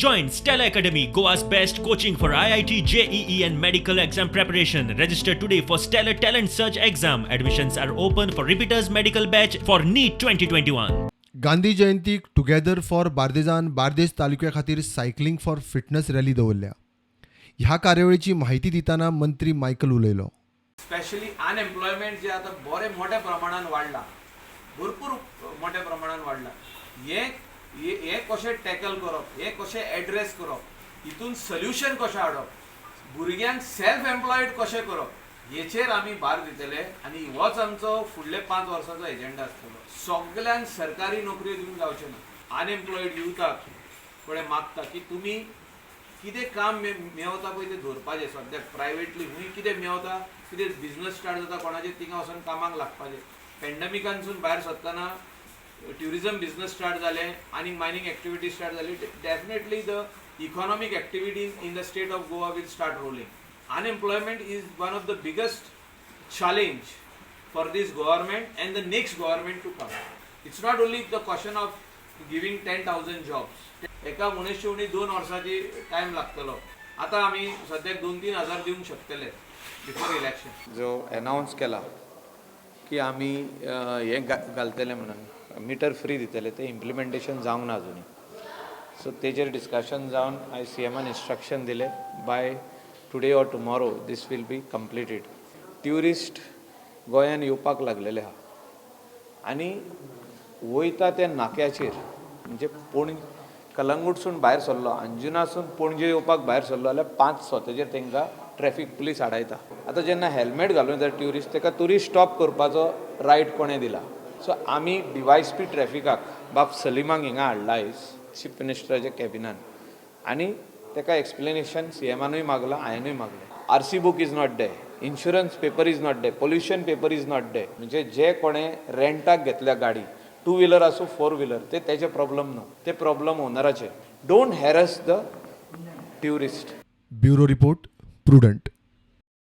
Join Stella Academy, Goa's best coaching for IIT, JEE and medical exam preparation. Register today for Stellar Talent Search exam. Admissions are open for repeaters medical batch for NEET 2021. Gandhi जयंतीक together for बार्देजान बार्देज तालुक्या खातीर cycling for fitness rally दवरल्या. ह्या कार्यावळीची माहिती दिताना मंत्री Michael उलयलो. Specially unemployment जे आता बरे मोठ्या प्रमाणात वाढला, भरपूर मोठ्या प्रमाणात वाढला. हे कशें टॅकल करप, हे कशें एड्रेस करप, हितून सोल्युशन कशें हाडप, भुरग्यांक सेल्फ एम्प्लॉयड कशें करप, हेचेर आमी भार दितले आनी होच आमचो फुडले 5 वर्सांचो एजेंडा आसतलो. सगळ्यांक सरकारी नोकऱ्यो दिवंक जावचें ना. अनएम्प्लॉयड युथाक कडेन मागता की तुमी कितें काम मेवता पळय तें धरपाचें. सद्याक प्रायवेटली खूंय कितें मेवता, कितें बिजनस स्टार्ट जाता कोणाचें, थिंगा वचून कामाक लागपाचें. पॅन्डेमिकानसून भायर सरतना ट्युरिजम बिजनस स्टार्ट जालें आनी मायनिंग एक्टिविटी स्टार्ट जाली. Definitely the economic activities in the state of Goa will start rolling. Unemployment is one of the biggest challenge for this government and the next government to come. It's not only the question of giving 10,000 jobs. एका मनुष्य 2 वर्सांची time लागतलो. आता आमी सद्याक 2-3 हजार दिवंक शकतले बिफोर इलेक्शन. जो अनाउन्स केला की आमी हे घालतले म्हणून मिटर फ्री दितले, ते इम्प्लिमेंटेशन जावंक ना अजुनी. सो तेजेर डिस्कशन जावन आयज CMान इन्स्ट्रक्शन दिले by today or tomorrow this will be completed. Tourist गोंयान येवपाक लागलेले आहा आनी वयता त्या नाक्याचेर म्हणजे कलंगूटसून भायर सरलो, अंजुनासून पणजे येवपाक भायर सरलो जाल्यार 5 स्वताचेर तांकां ट्रॅफीक पुलीस आडायता. आतां जेन्ना हेल्मेट घालून येता ट्युरिस्ट, ताका टुरिस्ट स्टॉप करपाचो रायट कोणें दिला. सो आमी DYSP ट्रॅफिकाक बाब सलिमाक हिंगा हाडला आयज चीफ मिनिस्टराच्या कॅबिनान आनी ताका एक्सप्लेनेशन CMानूय मागला, हांवेंनूय मागलें. RC book is not day, insurance paper is not day, pollution paper is not day. म्हणजे जे कोणें रेंटाक घेतल्या गाडी, 2 व्हिलर आसूं 4 व्हिलर, ते तेजे प्रॉब्लम न्हू, ते प्रॉब्लम ओनराचे. Don't harass the tourist. Bureau report, prudent.